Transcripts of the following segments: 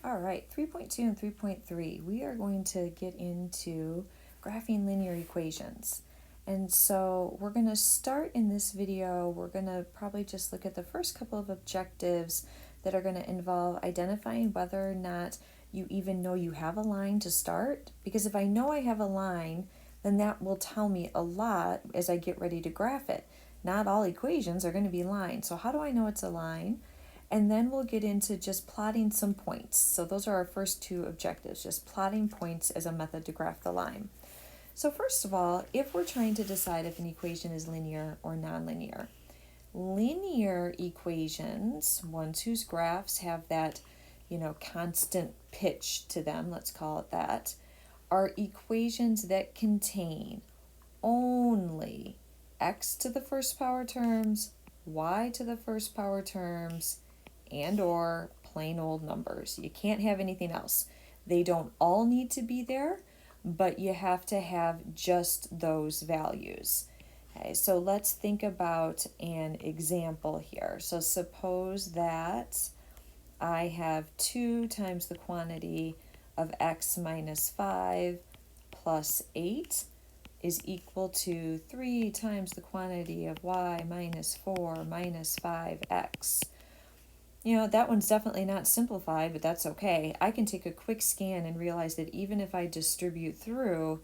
All right, 3.2 and 3.3, we are going to get into graphing linear equations. And so we're going to start in this video, we're going to probably just look at the first couple of objectives that are going to involve identifying whether or not you even know you have a line to start. Because if I know I have a line, then that will tell me a lot as I get ready to graph it. Not all equations are going to be lines. So how do I know it's a line? And then we'll get into just plotting some points. So those are our first two objectives, just plotting points as a method to graph the line. So first of all, if we're trying to decide if an equation is linear or nonlinear, linear equations, ones whose graphs have that, constant pitch to them, let's call it that, are equations that contain only x to the first power terms, y to the first power terms, and or plain old numbers. You can't have anything else. They don't all need to be there, but you have to have just those values. Okay, so let's think about an example here. So suppose that I have 2 times the quantity of x minus 5 plus 8 is equal to 3 times the quantity of y minus 4 minus 5x. That one's definitely not simplified, but that's okay. I can take a quick scan and realize that even if I distribute through,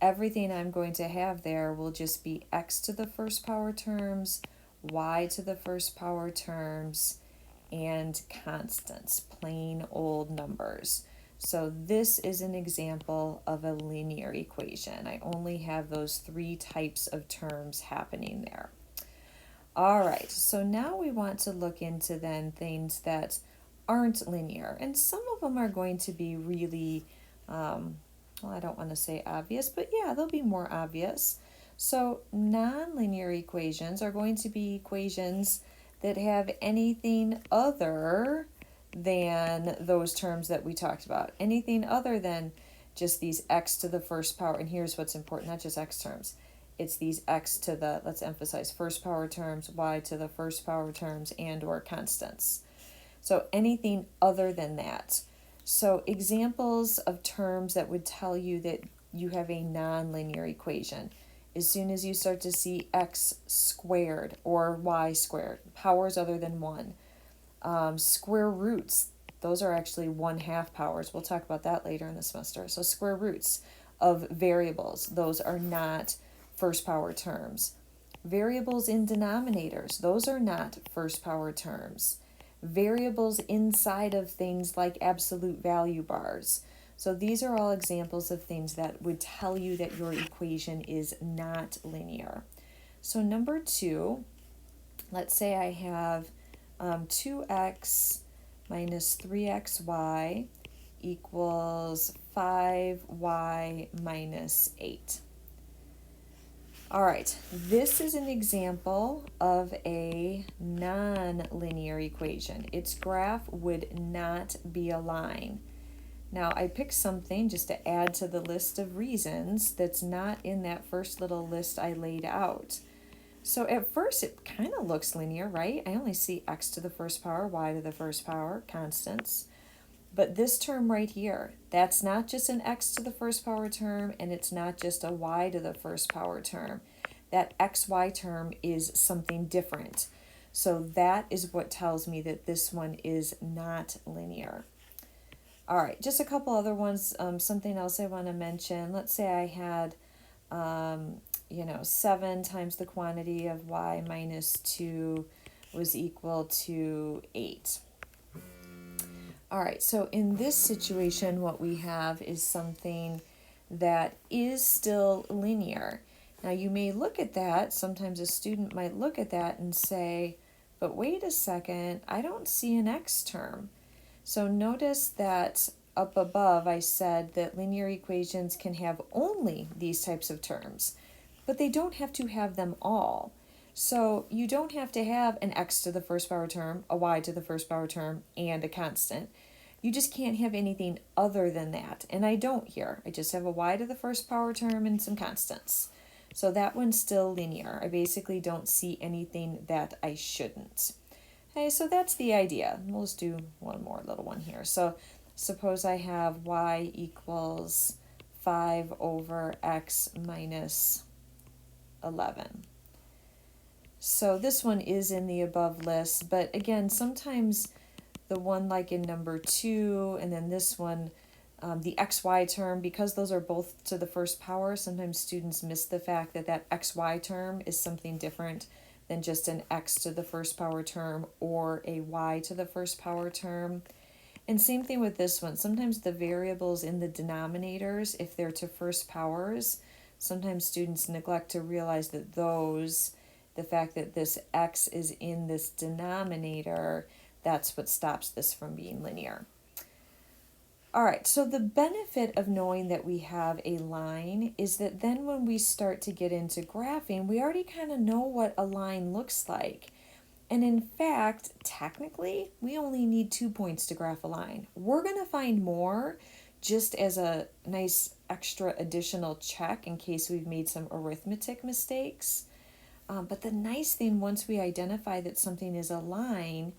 everything I'm going to have there will just be x to the first power terms, y to the first power terms, and constants, plain old numbers. So this is an example of a linear equation. I only have those 3 types of terms happening there. All right, so now we want to look into then things that aren't linear. And some of them are going to be really, I don't want to say obvious, but yeah, they'll be more obvious. So nonlinear equations are going to be equations that have anything other than those terms that we talked about. Anything other than just these x to the first power. And here's what's important, not just x terms. It's these x to the, let's emphasize, first power terms, y to the first power terms, and or constants. So anything other than that. So examples of terms that would tell you that you have a nonlinear equation. As soon as you start to see x squared or y squared, powers other than 1. Square roots, those are actually 1/2 powers. We'll talk about that later in the semester. So square roots of variables, those are not first power terms. Variables in denominators, those are not first power terms. Variables inside of things like absolute value bars. So these are all examples of things that would tell you that your equation is not linear. So number 2, let's say I have 2x minus 3xy equals 5y minus 8. All right, this is an example of a non-linear equation. Its graph would not be a line. Now, I picked something just to add to the list of reasons that's not in that first little list I laid out. So at first, it kind of looks linear, right? I only see x to the first power, y to the first power, constants. But this term right here, that's not just an x to the first power term, and it's not just a y to the first power term. That xy term is something different. So that is what tells me that this one is not linear. All right, just a couple other ones. Something else I want to mention. Let's say I had, 7 times the quantity of y minus 2 was equal to 8. All right, so in this situation, what we have is something that is still linear. Now, you may look at that, sometimes a student might look at that and say, but wait a second, I don't see an x term. So notice that up above I said that linear equations can have only these types of terms, but they don't have to have them all. So you don't have to have an x to the first power term, a y to the first power term, and a constant. You just can't have anything other than that. And I don't here. I just have a y to the first power term and some constants. So that one's still linear. I basically don't see anything that I shouldn't. Okay, so that's the idea. We'll just do one more little one here. So suppose I have y equals 5 over x minus 11. So this one is in the above list, but again, sometimes the one like in number 2 and then this one, the xy term, because those are both to the first power, sometimes students miss the fact that that xy term is something different than just an x to the first power term or a y to the first power term. And same thing with this one. Sometimes the variables in the denominators, if they're to first powers, sometimes students neglect to realize that those, the fact that this x is in this denominator, that's what stops this from being linear. All right, so the benefit of knowing that we have a line is that then when we start to get into graphing, we already kind of know what a line looks like. And in fact, technically, we only need 2 points to graph a line. We're going to find more just as a nice extra additional check in case we've made some arithmetic mistakes. But the nice thing, once we identify that something is a line,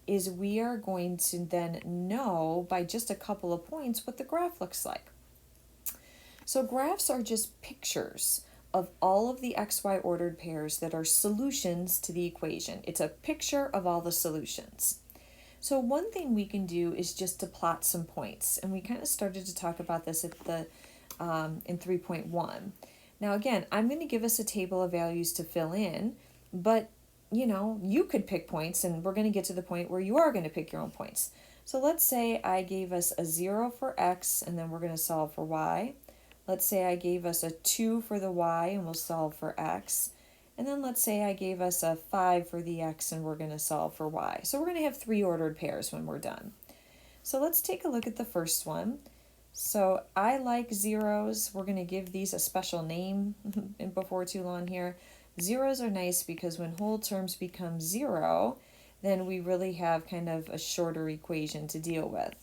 is we are going to then know by just a couple of points what the graph looks like. So graphs are just pictures of all of the xy ordered pairs that are solutions to the equation. It's a picture of all the solutions. So one thing we can do is just to plot some points, and we kind of started to talk about this at the in 3.1. Now again, I'm going to give us a table of values to fill in, but you could pick points, and we're going to get to the point where you are going to pick your own points. So let's say I gave us a 0 for x, and then we're going to solve for y. Let's say I gave us a 2 for the y, and we'll solve for x. And then let's say I gave us a 5 for the x, and we're going to solve for y. So we're going to have 3 ordered pairs when we're done. So let's take a look at the first one. So I like zeros. We're going to give these a special name before too long here. Zeros are nice because when whole terms become 0, then we really have kind of a shorter equation to deal with.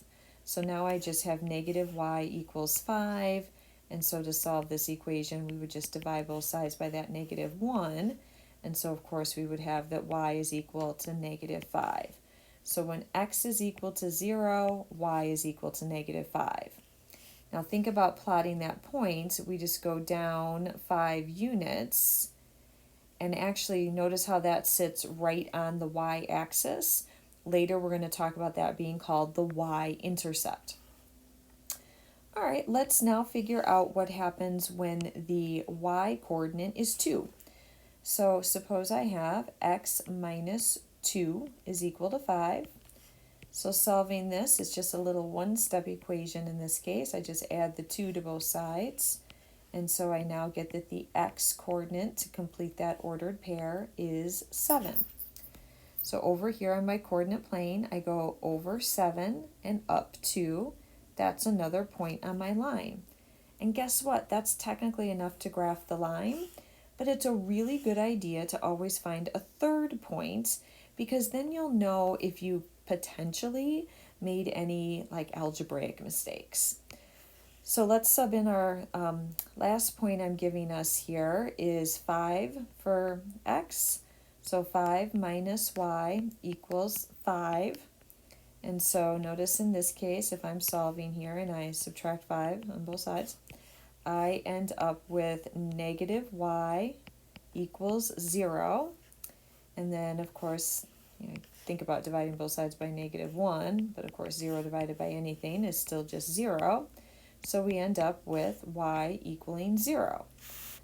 So now I just have negative y equals 5, and so to solve this equation, we would just divide both sides by that negative 1, and so of course we would have that y is equal to negative 5. So when x is equal to 0, y is equal to negative 5. Now think about plotting that point. We just go down 5 units, and actually notice how that sits right on the y-axis. Later we're going to talk about that being called the y-intercept. All right, let's now figure out what happens when the y-coordinate is 2. So suppose I have x minus 2 is equal to 5. So solving this is just a little one-step equation in this case. I just add the 2 to both sides. And so I now get that the x-coordinate to complete that ordered pair is 7. So over here on my coordinate plane, I go over 7 and up 2. That's another point on my line. And guess what? That's technically enough to graph the line, but it's a really good idea to always find a third point, because then you'll know if you potentially made any algebraic mistakes. So let's sub in our last point I'm giving us here is 5 for x. So 5 minus y equals 5. And so notice in this case, if I'm solving here and I subtract 5 on both sides, I end up with negative y equals 0. And then, of course, think about dividing both sides by negative 1, but of course 0 divided by anything is still just 0. So we end up with y equaling 0.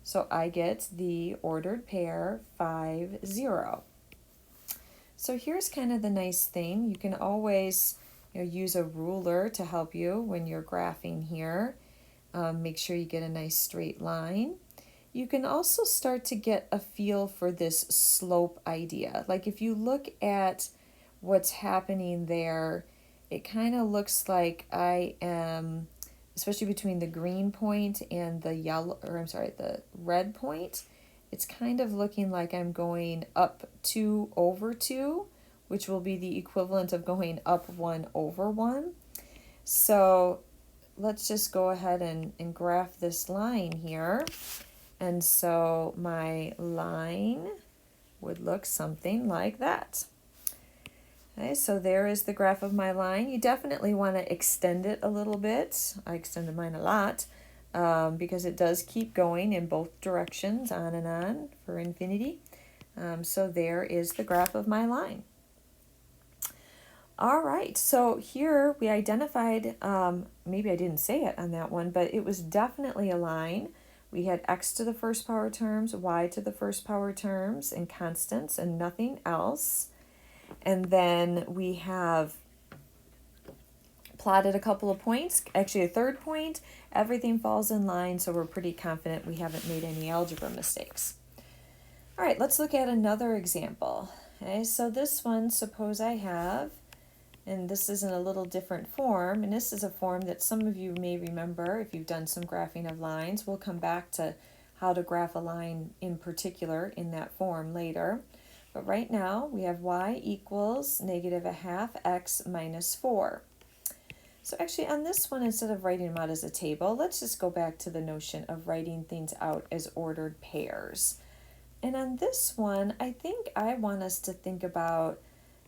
So I get the ordered pair 5, 0. So here's kind of the nice thing. You can always use a ruler to help you when you're graphing here. Make sure you get a nice straight line. You can also start to get a feel for this slope idea. Like if you look at what's happening there, it kind of looks like I am, especially between the green point and the red point, it's kind of looking like I'm going up 2 over 2, which will be the equivalent of going up 1 over 1. So let's just go ahead and graph this line here. And so my line would look something like that. Okay, so there is the graph of my line. You definitely want to extend it a little bit. I extended mine a lot because it does keep going in both directions, on and on for infinity. So there is the graph of my line. All right, so here we identified, maybe I didn't say it on that one, but it was definitely a line. We had x to the first power terms, y to the first power terms, and constants, and nothing else. And then we have plotted a couple of points, actually a third point. Everything falls in line, so we're pretty confident we haven't made any algebra mistakes. All right, let's look at another example. Okay, so this one, suppose I have, and this is in a little different form, and this is a form that some of you may remember if you've done some graphing of lines. We'll come back to how to graph a line in particular in that form later. But right now we have y equals negative a half x minus 4. So actually on this one, instead of writing them out as a table, let's just go back to the notion of writing things out as ordered pairs. And on this one, I think I want us to think about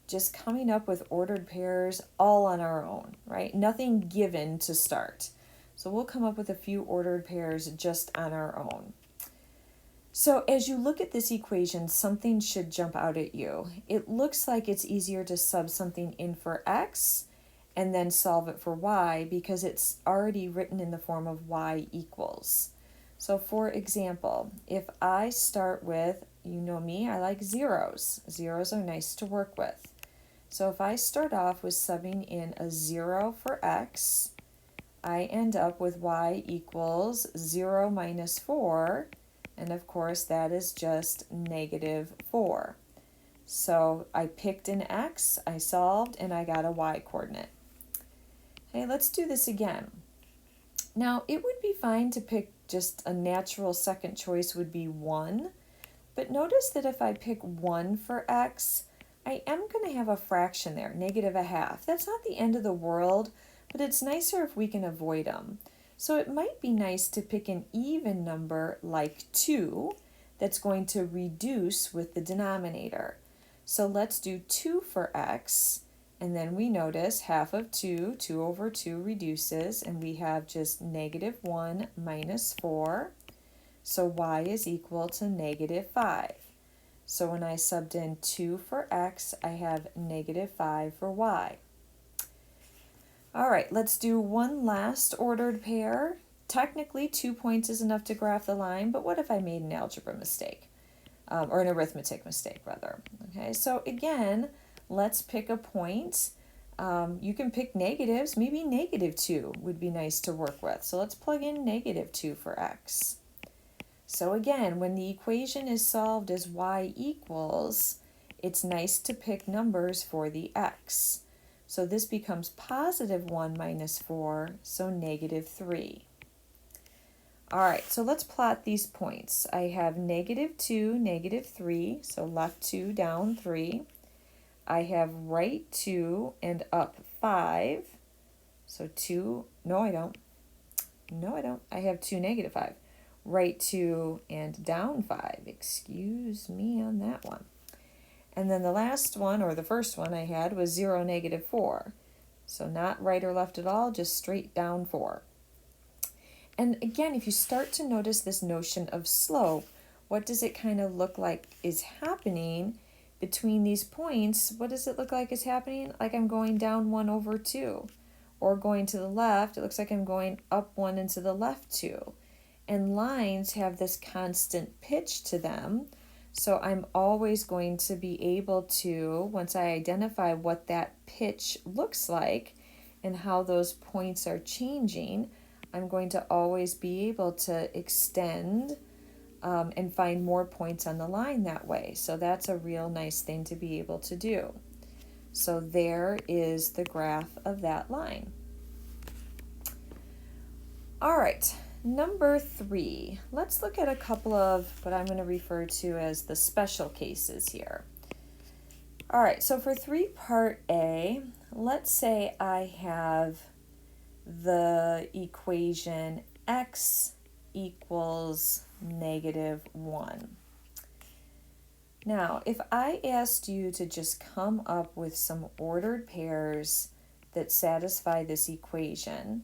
just coming up with ordered pairs all on our own, right? Nothing given to start. So we'll come up with a few ordered pairs just on our own. So as you look at this equation, something should jump out at you. It looks like it's easier to sub something in for x and then solve it for y because it's already written in the form of y equals. So for example, if I start with, you know me, I like zeros. Zeros are nice to work with. So if I start off with subbing in a 0 for x, I end up with y equals 0 minus 4, and of course that is just negative 4. So I picked an x, I solved, and I got a y coordinate. Okay, let's do this again. Now it would be fine to pick just a natural second choice would be 1, but notice that if I pick 1 for x, I am going to have a fraction there, negative a half. That's not the end of the world, but it's nicer if we can avoid them. So it might be nice to pick an even number like 2 that's going to reduce with the denominator. So let's do 2 for x, and then we notice half of 2, 2 over 2 reduces, and we have just negative 1 minus 4. So y is equal to negative 5. So when I subbed in 2 for x, I have negative 5 for y. All right, let's do one last ordered pair. Technically, 2 points is enough to graph the line, but what if I made an algebra mistake? Or an arithmetic mistake, rather. Okay, so again, let's pick a point. You can pick negatives. Maybe negative 2 would be nice to work with. So let's plug in negative 2 for x. So again, when the equation is solved as y equals, it's nice to pick numbers for the x. So this becomes positive 1 minus 4, so negative 3. All right, so let's plot these points. I have negative 2, negative 3, so left 2, down 3. I have right 2 and up 5. So 2, no I don't. No I don't. I have 2, negative 5. Right 2 and down 5. Excuse me on that one. And then the last one, or the first one I had, was 0, negative 4. So not right or left at all, just straight down 4. And again, if you start to notice this notion of slope, what does it kind of look like is happening between these points? What does it look like is happening? Like I'm going down 1 over 2. Or going to the left, it looks like I'm going up 1 and to the left 2. And lines have this constant pitch to them. So I'm always going to be able to, once I identify what that pitch looks like and how those points are changing, I'm going to always be able to extend and find more points on the line that way. So that's a real nice thing to be able to do. So there is the graph of that line. All right. Number 3, let's look at a couple of what I'm going to refer to as the special cases here. All right, so for 3 part A, let's say I have the equation x equals negative 1. Now, if I asked you to just come up with some ordered pairs that satisfy this equation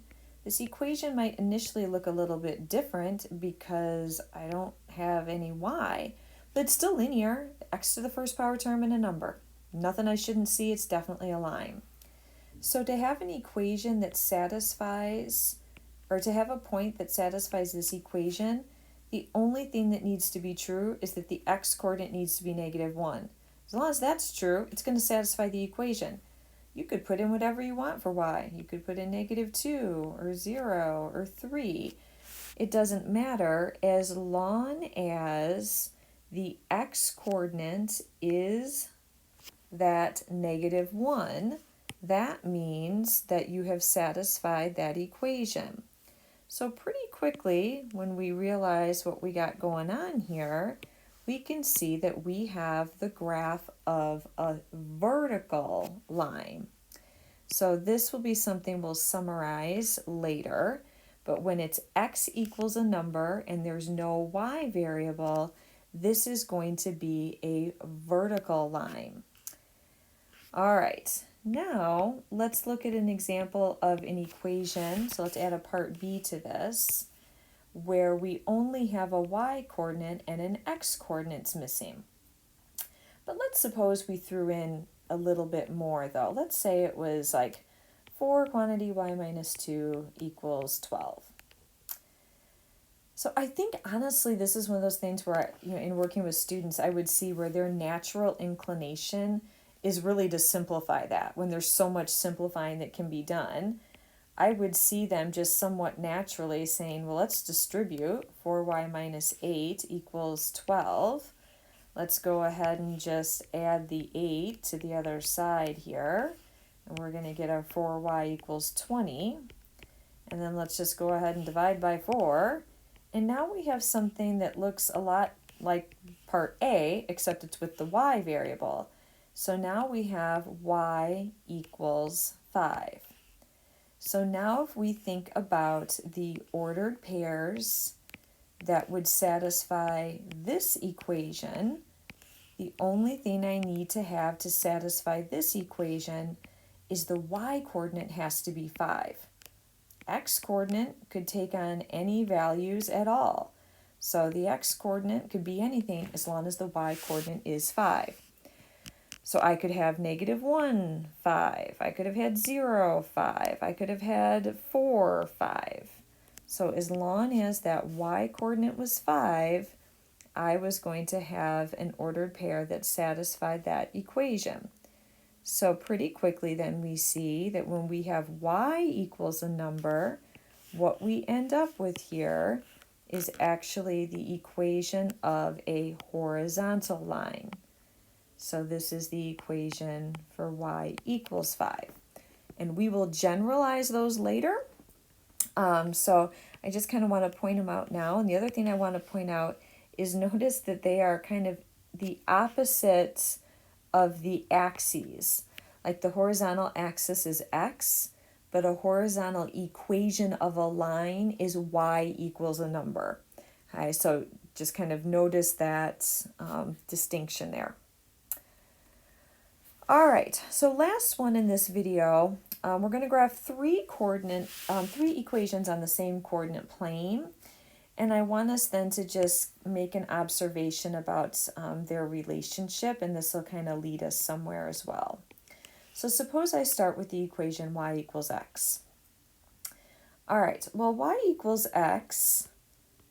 might initially look a little bit different because I don't have any y, but it's still linear, x to the first power term and a number. Nothing I shouldn't see, it's definitely a line. So to have an equation that satisfies, or to have a point that satisfies this equation, the only thing that needs to be true is that the x-coordinate needs to be -1. As long as that's true, it's going to satisfy the equation. You could put in whatever you want for y. You could put in -2 or 0 or 3. It doesn't matter as long as the x-coordinate is that -1. That means that you have satisfied that equation. So pretty quickly, when we realize what we got going on here, we can see that we have the graph of a vertical line. So this will be something we'll summarize later, but when it's x equals a number and there's no y variable, this is going to be a vertical line. All right. Now, let's look at an example of an equation. So let's add a part B to this, where we only have a y-coordinate and an x-coordinate's missing. But let's suppose we threw in a little bit more, though. Let's say it was like 4 quantity y minus 2 equals 12. So I think, honestly, this is one of those things where, in working with students, I would see where their natural inclination is really to simplify that. When there's so much simplifying that can be done, I would see them just somewhat naturally saying, well, let's distribute 4y minus 8 equals 12. Let's go ahead and just add the 8 to the other side here. And we're going to get our 4y equals 20. And then let's just go ahead and divide by 4. And now we have something that looks a lot like part A, except it's with the y variable. So now we have y equals 5. So now if we think about the ordered pairs that would satisfy this equation, the only thing I need to have to satisfy this equation is the y-coordinate has to be 5. X-coordinate could take on any values at all. So the x-coordinate could be anything as long as the y-coordinate is 5. So I could have -1, 5. I could have had 0, 5. I could have had 4, 5. So as long as that y-coordinate was 5, I was going to have an ordered pair that satisfied that equation. So pretty quickly then we see that when we have y equals a number, what we end up with here is actually the equation of a horizontal line. So this is the equation for y equals 5. And we will generalize those later. So I just kind of want to point them out now. And the other thing I want to point out is notice that they are kind of the opposite of the axes. Like the horizontal axis is x, but a horizontal equation of a line is y equals a number. Okay, so just kind of notice that distinction there. All right, so last one in this video, we're going to graph three equations on the same coordinate plane. And I want us then to just make an observation about their relationship, and this will kind of lead us somewhere as well. So suppose I start with the equation y equals x. All right, well, y equals x,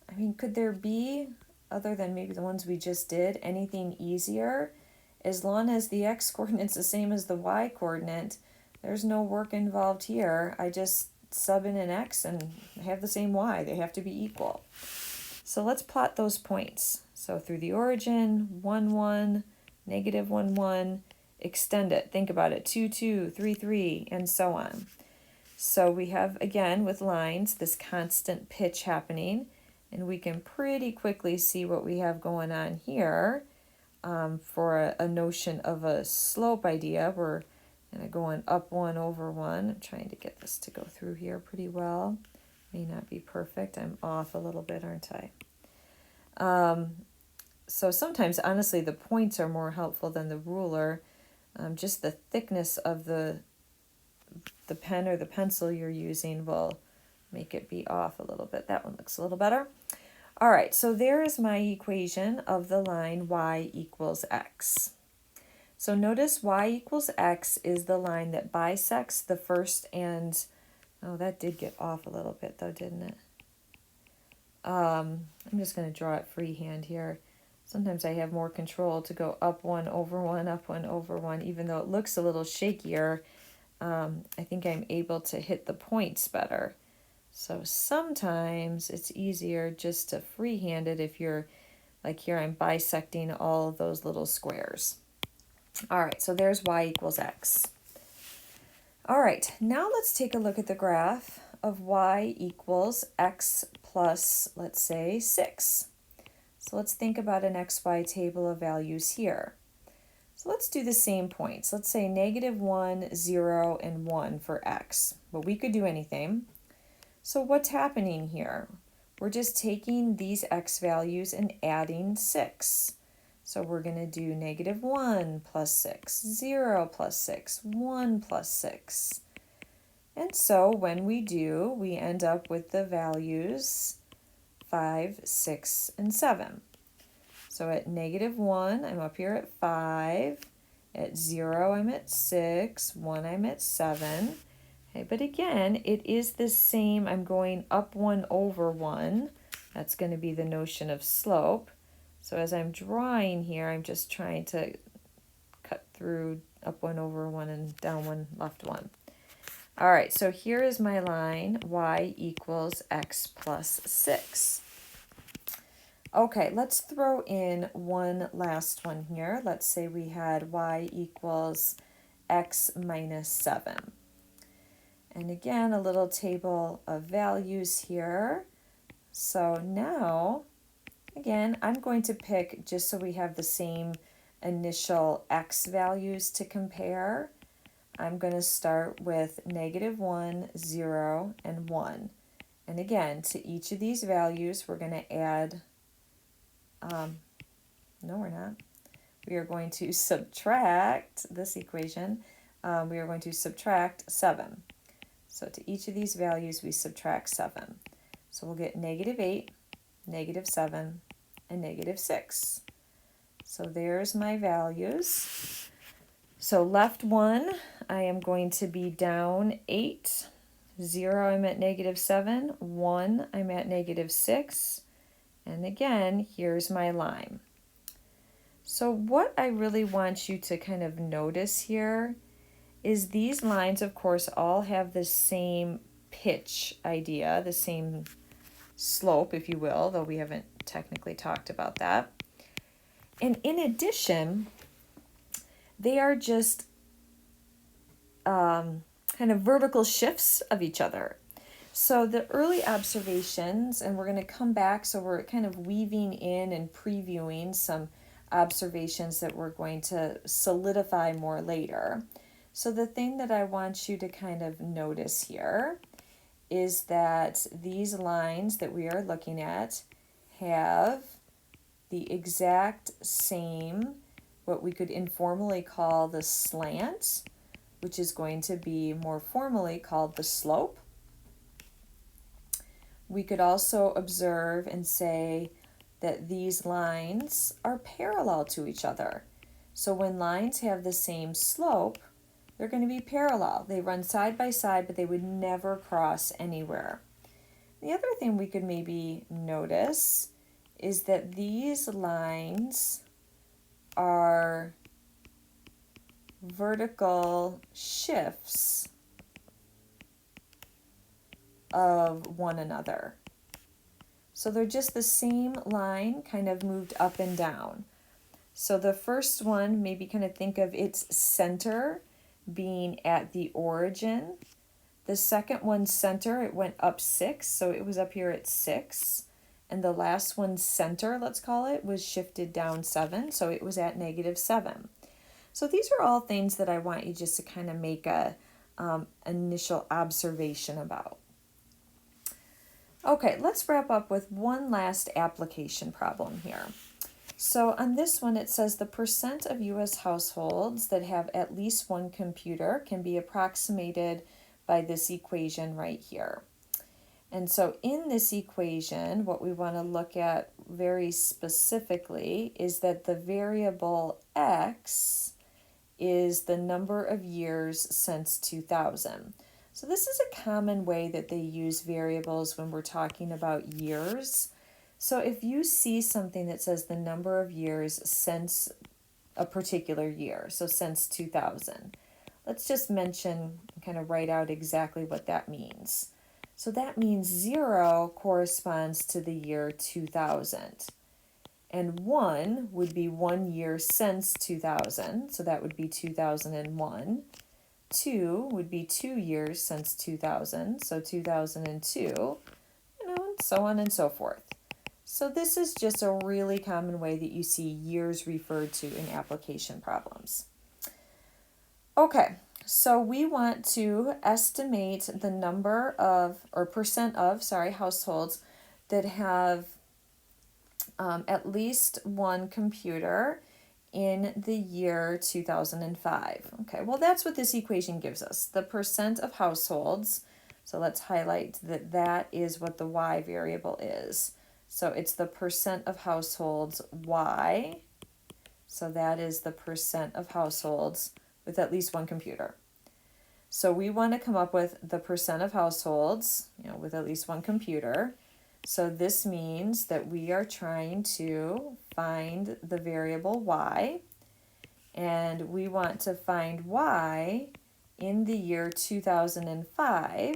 I mean, could there be, other than maybe the ones we just did, anything easier? As long as the x-coordinate's the same as the y-coordinate, there's no work involved here. I just sub in an x and have the same y. They have to be equal. So let's plot those points. So through the origin, 1, 1, -1, 1, extend it. Think about it, 2, 2, 3, 3, and so on. So we have, again, with lines, this constant pitch happening, and we can pretty quickly see what we have going on here. For a notion of a slope idea, we're kind of going up 1 over 1. I'm trying to get this to go through here pretty well. May not be perfect. I'm off a little bit, aren't I? So sometimes, honestly, the points are more helpful than the ruler. Just the thickness of the pen or the pencil you're using will make it be off a little bit. That one looks a little better. All right, so there is my equation of the line y equals x. So notice y equals x is the line that bisects the first and, oh, that did get off a little bit though, didn't it? I'm just going to draw it freehand here. Sometimes I have more control to go up one over one, up one over one, even though it looks a little shakier. I think I'm able to hit the points better. So sometimes it's easier just to freehand it if you're, like here I'm bisecting all of those little squares. All right, so there's y equals x. All right, now let's take a look at the graph of y equals x plus, let's say, 6. So let's think about an xy table of values here. So let's do the same points. Let's say -1, 0, and 1 for x. But we could do anything. So what's happening here? We're just taking these x values and adding 6. So we're going to do -1 plus 6, 0 plus 6, 1 plus 6. And so when we do, we end up with the values 5, 6, and 7. So at -1, I'm up here at 5. At 0, I'm at 6. 1, I'm at 7. Okay, but again, it is the same. I'm going up 1 over 1. That's going to be the notion of slope. So as I'm drawing here, I'm just trying to cut through up 1 over 1 and down 1, left 1. All right, so here is my line, y equals x plus 6. Okay, let's throw in one last one here. Let's say we had y equals x minus 7. And again, a little table of values here. So now, again, I'm going to pick, just so we have the same initial x values to compare, I'm going to start with -1, 0, and 1. And again, to each of these values, we're going to add, no we're not, we are going to subtract this equation, we are going to subtract 7. So to each of these values, we subtract 7. So we'll get -8, -7, and -6. So there's my values. So left 1, I am going to be down 8. 0, I'm at -7. 1, I'm at -6. And again, here's my line. So what I really want you to kind of notice here is these lines, of course, all have the same pitch idea, the same slope, if you will, though we haven't technically talked about that. And in addition, they are just kind of vertical shifts of each other. So the early observations, and we're going to come back, so we're kind of weaving in and previewing some observations that we're going to solidify more later. So the thing that I want you to kind of notice here is that these lines that we are looking at have the exact same, what we could informally call the slant, which is going to be more formally called the slope. We could also observe and say that these lines are parallel to each other. So when lines have the same slope, they're going to be parallel. They run side by side, but they would never cross anywhere. The other thing we could maybe notice is that these lines are vertical shifts of one another. So they're just the same line kind of moved up and down. So the first one, maybe kind of think of its center being at the origin. The second one's center, it went up 6, so it was up here at 6. And the last one's center, let's call it, was shifted down 7, so it was at -7. So these are all things that I want you just to kind of make a initial observation about. Okay, let's wrap up with one last application problem here. So on this one, it says the percent of U.S. households that have at least one computer can be approximated by this equation right here. And so in this equation, what we want to look at very specifically is that the variable x is the number of years since 2000. So this is a common way that they use variables when we're talking about years. So if you see something that says the number of years since a particular year, so since 2000, let's just mention, kind of write out exactly what that means. So that means 0 corresponds to the year 2000. And 1 would be 1 year since 2000, so that would be 2001. 2 would be 2 years since 2000, so 2002, and so on and so forth. So this is just a really common way that you see years referred to in application problems. Okay, so we want to estimate the number of, or percent of, households that have at least one computer in the year 2005. Okay, well that's what this equation gives us, the percent of households. So let's highlight that that is what the y variable is. So it's the percent of households y. So that is the percent of households with at least one computer. So we want to come up with the percent of households, with at least one computer. So this means that we are trying to find the variable y, and we want to find y in the year 2005.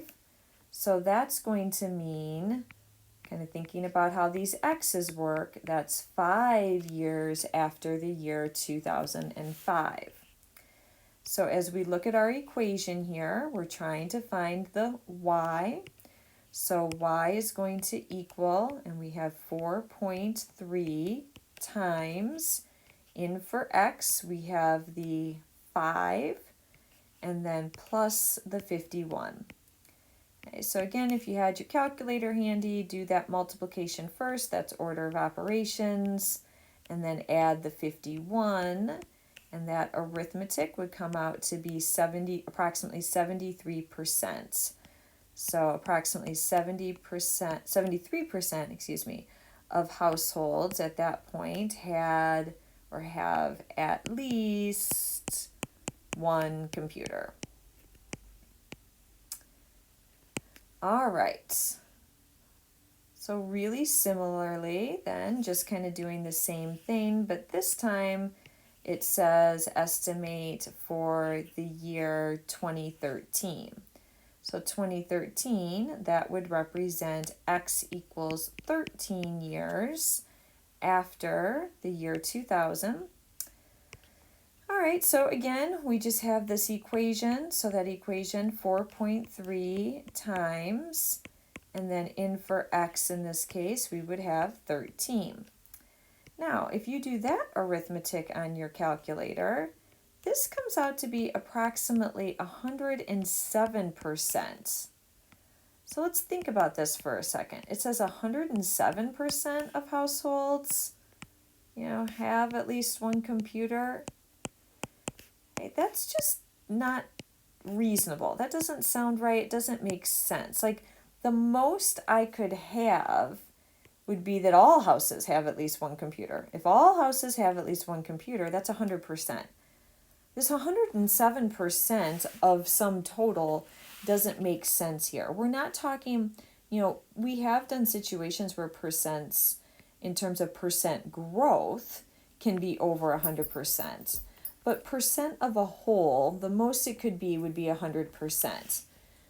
So that's going to mean, kind of thinking about how these x's work, that's 5 years after the year 2005. So as we look at our equation here, we're trying to find the y. So y is going to equal, and we have 4.3 times, in for x, we have the 5, and then plus the 51. Okay, so again, if you had your calculator handy, do that multiplication first, that's order of operations, and then add the 51, and that arithmetic would come out to be approximately 73%. So approximately 73%, of households at that point had or have at least one computer. All right. So really similarly then, just kind of doing the same thing, but this time it says estimate for the year 2013. So 2013, that would represent x equals 13 years after the year 2000. All right, so again, we just have this equation. So that equation, 4.3 times, and then in for x in this case, we would have 13. Now, if you do that arithmetic on your calculator, this comes out to be approximately 107%. So let's think about this for a second. It says 107% of households, have at least one computer. Okay, that's just not reasonable. That doesn't sound right. It doesn't make sense. Like, the most I could have would be that all houses have at least one computer. If all houses have at least one computer, that's 100%. This 107% of sum total doesn't make sense here. We're not talking, we have done situations where percents, in terms of percent growth, can be over 100%. But percent of a whole, the most it could be would be 100%.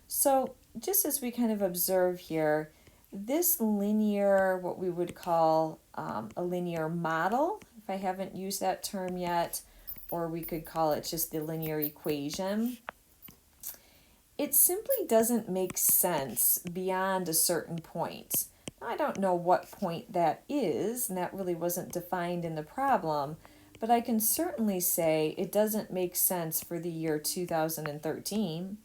So just as we kind of observe here, this linear, what we would call a linear model, if I haven't used that term yet, or we could call it just the linear equation, it simply doesn't make sense beyond a certain point. Now, I don't know what point that is, and that really wasn't defined in the problem, but I can certainly say it doesn't make sense for the year 2013.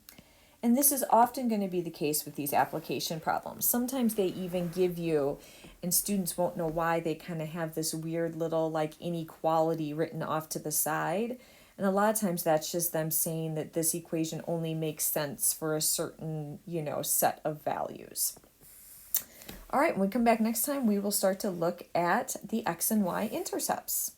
And this is often going to be the case with these application problems. Sometimes they even give you and students won't know why they kind of have this weird little like inequality written off to the side. And a lot of times that's just them saying that this equation only makes sense for a certain, set of values. All right, when we come back next time, we will start to look at the x and y intercepts.